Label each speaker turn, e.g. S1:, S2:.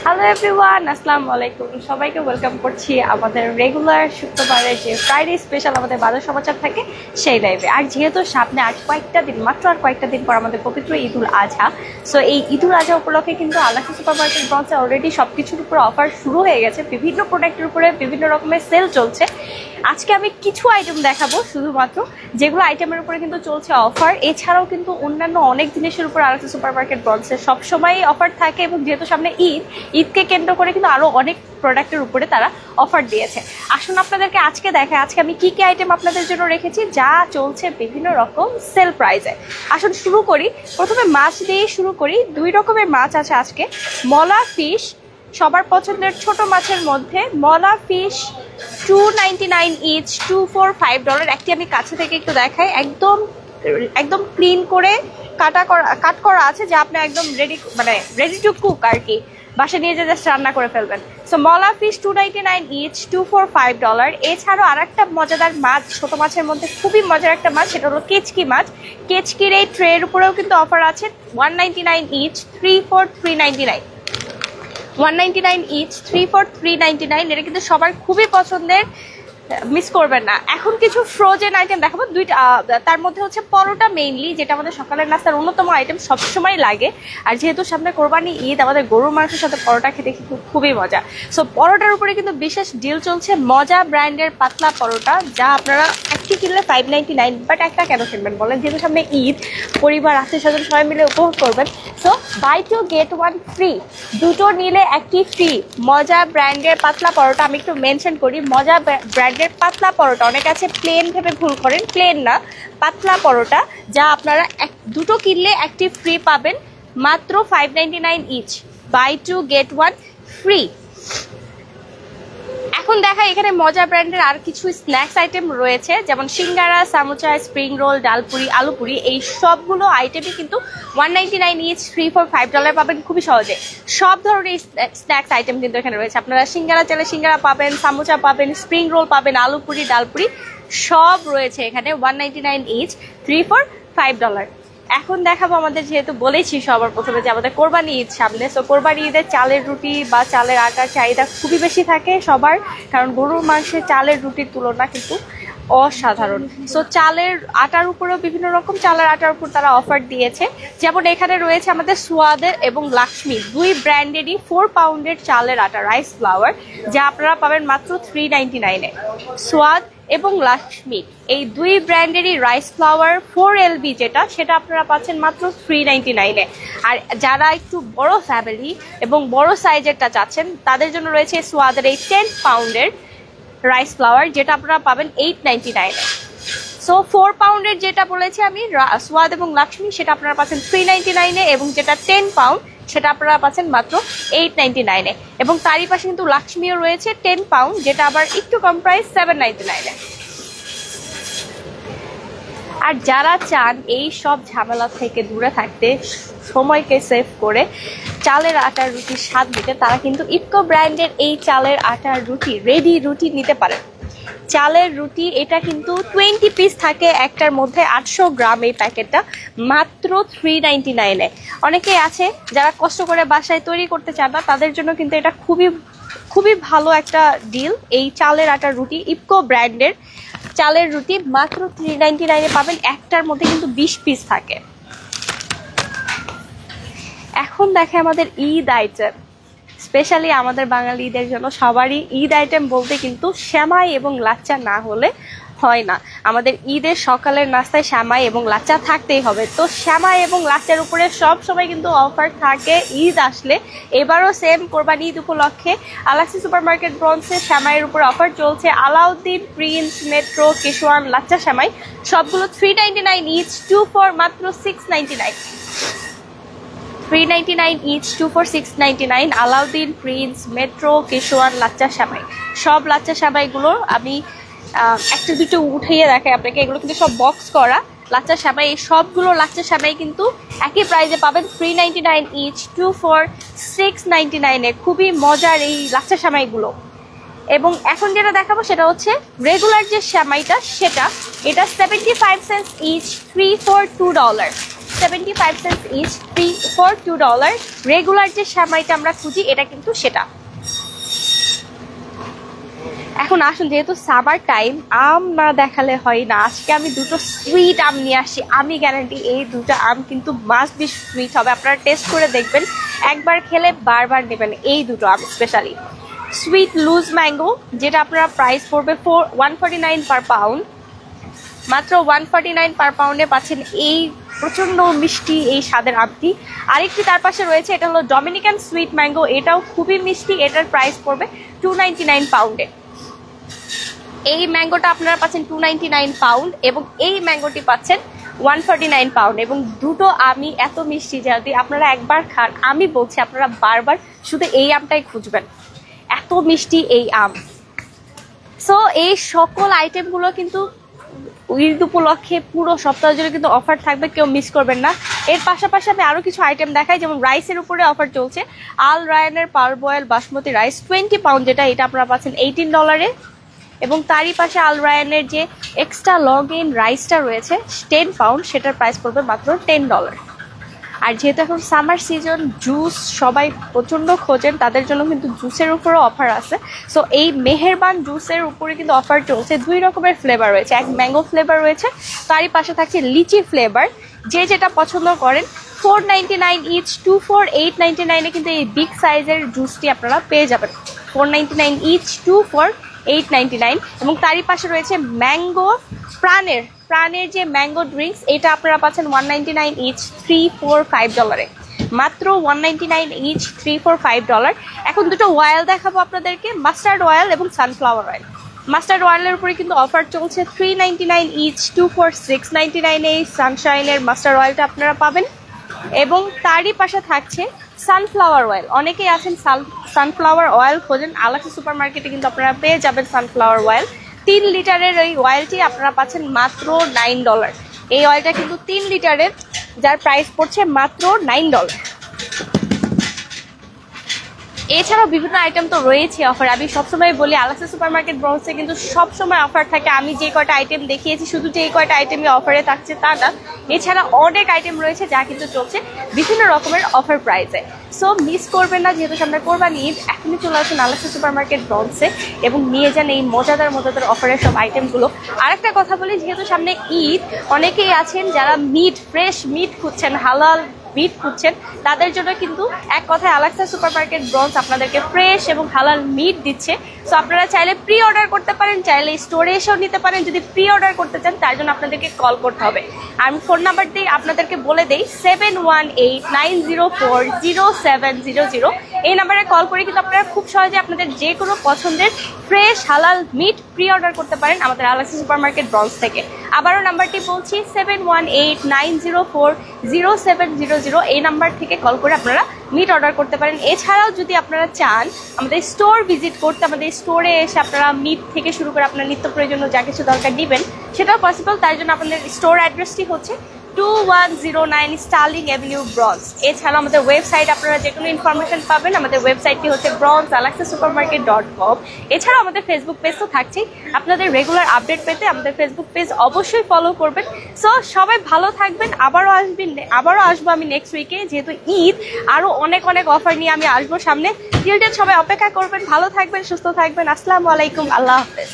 S1: Hello everyone, আসসালামু আলাইকুম। সবাইকে ওয়েলকাম করছি আমাদের রেগুলার শুক্রবারের যে ফ্রাইডে স্পেশাল আমাদের বাজার সমাচার থাকে সেই লাইভে। আর যেহেতু সামনে আর কয়েকটা দিন, মাত্র আর কয়েকটা দিন পর আমাদের পবিত্র ঈদুল আজহা, সো এই ঈদুল আজহা উপলক্ষে কিন্তু আলাসি সুপার মার্কেট ব্রাঞ্চে অলরেডি সব কিছুর উপরে অফার শুরু হয়ে গেছে। বিভিন্ন প্রোডাক্টের উপরে বিভিন্ন রকমের সেল চলছে। আজকে আমি কিছু আইটেম দেখাবো শুধুমাত্র, যেগুলো আইটেমের উপরে কিন্তু চলছে অফার। এছাড়াও কিন্তু অন্যান্য অনেক জিনিসের উপর আলাসি সুপার মার্কেট ব্রাঞ্চে সবসময় অফার থাকে, এবং যেহেতু সামনে ঈদকে কেন্দ্র করে কিন্তু আরো অনেক প্রোডাক্টের উপরে তারা অফার দিয়েছে। আসুন আপনাদেরকে আজকে দেখাই আজকে আমি কি কি আইটেম আপনাদের জন্য রেখেছি যা চলছে বিভিন্ন রকম সেল প্রাইসে। আসুন শুরু করি, প্রথমে মাছ দিয়ে শুরু করি। দুই রকমের মাছ আছে আজকে। মলা ফিশ, সবার পছন্দের ছোট মাছের মধ্যে মলা ফিশ $2.99 ইচ, $245। একটি আমি কাছে থেকে একটু দেখাই, একদম ক্লিন করে কাট করা আছে, যা আপনি একদম রেডি টু কুক আর কি, বাসা নিয়ে যে জাস্ট রান্না করে ফেলবেন। সো মলা ফিশ $2.99 ইচ, $245। এছাড়াও আর একটা মজাদার মাছ, ছোট মাছের মধ্যে খুবই মজার একটা মাছ, সেটা হলো কেচকি মাছ। কেচকির এই ট্রের উপরেও কিন্তু অফার আছে। $1.99 ইচ, $3 for $3.99। $1.99 each, $3 for $3.99। এটা কিন্তু সবার খুবই পছন্দের, মিস করবেন না। এখন কিছু ফ্রোজেন আইটেম দেখাবো দুইটা। তার মধ্যে হচ্ছে পরোটা মেইনলি, যেটা আমাদের সকালের নাস্তার অন্যতম আইটেম, সবসময় লাগে। আর যেহেতু সামনে কোরবানি ঈদ, আমাদের গরুর মাংসের সাথে পরোটা খেতে কিন্তু খুবই মজা। সো পরোটার উপরে কিন্তু বিশেষ ডিল চলছে। মজা ব্র্যান্ডের পাতলা পরোটা, যা আপনারা একটি কিনলে $5.99। বাট একটা কেন কিনবেন বলেন? যেহেতু সামনে ঈদ, পরিবার আত্মীয় স্বজন সবাই মিলে উপভোগ করবেন। সো বাই 2 get 1 ফ্রি, দুটো নিলে একটি ফ্রি। মজা ব্র্যান্ডের পাতলা পরোটা, আমি একটু মেনশন করি, মজা ব্র্যান্ডের পাতলা পরোটা। অনেকে আছে প্লেন ভেবে ভুল করেন, প্লেন না, পাতলা পরোটা, যা আপনারা দুটো কিনলে একটি ফ্রি পাবেন মাত্র $5.99 ইচ। By 2 get 1 free. এখন দেখা এখানে মজা ব্র্যান্ডের আর কিছু স্ন্যাক্স আইটেম রয়েছে, যেমন সিঙ্গারা, সামোচা, স্প্রিং রোল, ডালপুরি, আলুপুরি। এই সবগুলো আইটেমই কিন্তু $1.99 ইচ, $3 for $5 পাবেন খুবই সহজে। সব ধরনের স্ন্যাক্স আইটেম কিন্তু এখানে রয়েছে। আপনারা সিঙ্গারা চাইলে সিঙ্গারা পাবেন, সামোচা পাবেন, স্প্রিং রোল পাবেন, আলুপুরি, ডালপুরি সব রয়েছে এখানে। $1.99 ইচ, $3 for $5। এখন দেখাবো আমাদের, যেহেতু বলেছি সবার প্রথমে যে আমাদের কোরবানি ঈদ সামনে, সো কোরবানি ঈদের চালের রুটি বা চালের আটার চাহিদা খুবই বেশি থাকে সবার, কারণ গরুর মাংসের চালের রুটির তুলনা কিন্তু অসাধারণ। সো চালের আটার উপরেও বিভিন্ন রকম চালের আটার উপর তারা অফার দিয়েছে। যেমন এখানে রয়েছে আমাদের সোয়াদের এবং লাক্সমি, দুই ব্র্যান্ডেরই 4 পাউন্ডের চালের আটা, রাইস ফ্লাওয়ার, যা আপনারা পাবেন মাত্র $3.99-এ। সোয়াদ এবং লাক্সমি এই দুই ব্র্যান্ডেরই রাইস ফ্লাওয়ার 4LB যেটা, সেটা আপনারা পাচ্ছেন মাত্র $3.99-এ। আর যারা একটু বড় ফ্যামিলি এবং বড় সাইজেরটা চাচ্ছেন, তাদের জন্য রয়েছে সোয়াদের এই 10 পাউন্ডের রাইস ফ্লাওয়ার, যেটা আপনারা পাবেন $8.99-এ। সো 4 পাউন্ডের যেটা বলেছি আমি, সোয়াদ এবং লাক্সমি, সেটা আপনারা পাচ্ছেন $3.99-এ, এবং যেটা 10 পাউন্ড সেটা আপনারা পাচ্ছেন মাত্র $8.99-এ। এবং তারই পাশে কিন্তু লাক্সমিও রয়েছে 10 পাউন্ড, যেটা আবার একটু কম প্রাইস, $7.99-এ। আর যারা চান এই সব ঝামেলা থেকে দূরে থাকতে, সময়কে সেভ করে চালের আটার রুটির স্বাদ নিতে, তারা কিন্তু ইফকো ব্র্যান্ডের এই চালের আটার রুটি, রেডি রুটি নিতে পারেন। চালের রুটি এটা কিন্তু 20 পিস থাকে একটার মধ্যে, 800 গ্রাম এই প্যাকেটটা, মাত্র $3.99-এ। অনেকেই আছে যারা কষ্ট করে বাসায় তৈরি করতে চান না, তাদের জন্য কিন্তু এটা খুবই ভালো একটা ডিল। এই চালের আটার রুটি, ইফকো ব্র্যান্ডের চালের রুটি মাত্র $3.99-এ পাবেন। একটার মধ্যে কিন্তু 20 পিস থাকে। এখন দেখে আমাদের ঈদ আইটেম, স্পেশালি আমাদের বাঙালিদের জন্য সবারই ঈদ আইটেম বলতে কিন্তু সেমাই এবং লাচ্চা না হলে হয় না। আমাদের ঈদের সকালের নাস্তায় সেমাই এবং লাচ্চা থাকতেই হবে। তো সেমাই এবং লাচ্চার উপরে সব সময় কিন্তু অফার থাকে ঈদ আসলে। এবারও সেম কোরবানি ঈদ উপলক্ষে আলাক্সি সুপার মার্কেট ব্রাঞ্চে সেমাইয়ের উপর অফার চলছে। আলাউদ্দিন, প্রিন্স, মেট্রো, কেশওয়ান লাচ্চা সেমাই সবগুলো $3.99 ইচ, 2 for মাত্র $6.99। $3.99 each, 2 for $6.99। Alauddin, Prince, Metro, Keshwan লাচ্চা সেমাই, সব লাচ্চা সেমাইগুলো আমি একটা দুটো উঠিয়ে দেখাই আপনাকে। এগুলো কিন্তু সব বক্স করা লাচ্চা সেমাই। এই সবগুলো লাচ্চা সেমাই কিন্তু একই প্রাইসে পাবেন, $3.99 ইচ, 2 for $6.99-এ। খুবই মজার এই লাচ্চা সেমাইগুলো। এবং এখন যেটা দেখাবো সেটা হচ্ছে রেগুলার যে সেমাইটা, সেটা এটা 75 cents each, 3 for $2। $1.75 each, 3 for $2। Regular যে সেমাইটা আমরা খুঁজি এটা কিন্তু সেটা। এখন আসুন, যেহেতু সামার টাইম, আম না দেখালে হয় না। আজকে আমি দুটো সুইট আম নিয়ে আসি। আমি গ্যারান্টি এই দুটো আম কিন্তু মাস্ট বি সুইট হবে। আপনারা টেস্ট করে দেখবেন, একবার খেলে বারবার নেবেন। এই দুটো আম স্পেশালি সুইট লুজ ম্যাঙ্গো, যেটা আপনারা প্রাইস পড়বে 149 পার পাউন্ড। মাত্র 149 পার পাউন্ডে পাচ্ছেন এই প্রচণ্ড মিষ্টি এই স্বাদের আমটি। আরেকটি তার পাশে রয়েছে, এটা হলো ডমিনিকান সুইট ম্যাঙ্গো, এটাও খুবই মিষ্টি। এটার প্রাইস পড়বে 299 পাউন্ডে। এই ম্যাঙ্গোটা আপনারা পাচ্ছেন 299 পাউন্ড এবং এই ম্যাঙ্গোটি পাচ্ছেন 149 পাউন্ড। এবং দুটো আমি এত মিষ্টি, যদি আপনারা একবার খান, আমি বলছি আপনারা বারবার শুধু এই আমটাই খুঁজবেন, এত মিষ্টি এই আম। সো এই সকল আইটেমগুলো কিন্তু ঈদ উপলক্ষে পুরো সপ্তাহ জুড়ে কিন্তু অফার থাকবে, কেউ মিস করবেন না। এর পাশাপাশি আমি আরও কিছু আইটেম দেখাই, যেমন রাইসের উপরে অফার চলছে। আল রায়ানের parboil basmati rice 20 pound, যেটা এটা আপনারা পাচ্ছেন $18। এবং তারই পাশে আল রায়ানের যে এক্সট্রা লং ইন রাইসটা রয়েছে 10 পাউন্ড, সেটার প্রাইস পড়বে মাত্র $10। আর যেহেতু এখন সামার সিজন, জুস সবাই প্রচণ্ড খোঁজেন, তাদের জন্য কিন্তু জুসের উপরেও অফার আছে। সো এই মেহেরবান জুসের উপরে কিন্তু অফার চলছে। 2 রকমের ফ্লেভার রয়েছে, এক ম্যাঙ্গো ফ্লেভার রয়েছে, তারই পাশে থাকছে লিচি ফ্লেভার। যে যেটা পছন্দ করেন, 499 ইচ, 2 for $8.99 কিন্তু এই বিগ সাইজের জুসটি আপনারা পেয়ে যাবেন। 499 ইচ, 2 for $8.99। এবং তারই পাশে রয়েছে ম্যাঙ্গো প্রাণের যে ম্যাঙ্গো ড্রিঙ্কস, এটা আপনারা পাচ্ছেন 199 ইচ, 3 for $5। মাত্র 199 ইচ, 3 for $5। এখন দুটো অয়েল দেখাবো আপনাদেরকে, মাস্টার্ড অয়েল এবং সানফ্লাওয়ার অয়েল। মাস্টার্ড অয়েলের উপরে কিন্তু অফার চলছে, 399 ইচ, 2 for $6.99 এই সানশাইনের মাস্টার্ড অয়েলটা আপনারা পাবেন। এবং তারই পাশে থাকছে সানফ্লাওয়ার অয়েল। অনেকেই আছেন সানফ্লাওয়ার অয়েল খোঁজেন, আলাক্সা সুপার মার্কেটে কিন্তু আপনারা পেয়ে যাবেন সানফ্লাওয়ার অয়েল। 3 লিটারের এই অয়েলটি আপনারা পাচ্ছেন মাত্র $9। এই অয়েলটা কিন্তু 3 লিটারের, যার প্রাইস পড়ছে মাত্র $9। এছাড়াও বিভিন্ন আইটেম তো রয়েছে অফার। আমি সবসময় বলি, আলাক্সা সুপার মার্কেট ব্রঞ্জে কিন্তু সবসময় অফার থাকে। আমি যে কয়টা আইটেম দেখিয়েছি শুধু যে এই কয়টা আইটেমই অফারে থাকছে তা না, এছাড়া অনেক আইটেম রয়েছে যা কিন্তু চলছে বিভিন্ন রকমের অফার প্রাইসে। সো মিস করবেন না, যেহেতু সামনে কোরবানি ঈদ, এখনই চলে আসুন আলাক্সা সুপার মার্কেট ব্রঞ্জে এবং নিয়ে যান এই মজাদার অফারের সব আইটেমগুলো। আরেকটা কথা বলি, যেহেতু সামনে ঈদ, অনেকেই আছেন যারা ফ্রেশ মিট খুঁজছেন, হালাল মিট খুঁজছেন, তাদের জন্য কিন্তু এক কথায় আলাক্সা সুপার মার্কেট ব্রঞ্জ আপনাদেরকে ফ্রেশ এবং হালাল মিট দিচ্ছে। সো আপনারা চাইলে প্রি অর্ডার করতে পারেন, চাইলে স্টোরে এসেও নিতে পারেন। যদি প্রি অর্ডার করতে চান, তার জন্য আপনাদেরকে কল করতে হবে। আমি ফোন নাম্বার দিয়ে আপনাদেরকে বলে দেই, 718-904-0700। এই নাম্বারে কল করে কিন্তু আপনারা খুব সহজে আপনাদের যে কোনো পছন্দের ফ্রেশ হালাল মিট প্রি অর্ডার করতে পারেন আমাদের আলাক্সা সুপার মার্কেট ব্রঞ্জ থেকে। আবারও নাম্বারটি বলছি, 718-904-0700। এই নাম্বার থেকে কল করে আপনারা মিট অর্ডার করতে পারেন। এছাড়াও যদি আপনারা চান আমাদের স্টোর ভিজিট করতে, আমাদের স্টোরে এসে আপনারা মিট থেকে শুরু করে আপনার নিত্য প্রয়োজনীয় যা কিছু দরকার দিবেন, সেটাও পসিবল। তার জন্য আপনাদের স্টোর অ্যাড্রেসটি হচ্ছে 2109 স্টার্লিং অ্যাভিনিউ ব্রঞ্জ। এছাড়াও আমাদের ওয়েবসাইট আপনারা যে কোনো ইনফরমেশন পাবেন, আমাদের ওয়েবসাইটটি হচ্ছে bronzalaxasupermarket.com। এছাড়াও আমাদের ফেসবুক পেজ তো থাকছেই, আপনাদের রেগুলার আপডেট পেতে আমাদের ফেসবুক পেজ অবশ্যই ফলো করবেন। সো সবাই ভালো থাকবেন, আবারও আসবো আমি নেক্সট উইকে, যেহেতু ঈদ, আরও অনেক অফার নিয়ে আমি আসবো সামনে। টিল দেন সবাই অপেক্ষা করবেন, ভালো থাকবেন, সুস্থ থাকবেন। আসসালামু আলাইকুম, আল্লাহ হাফেজ।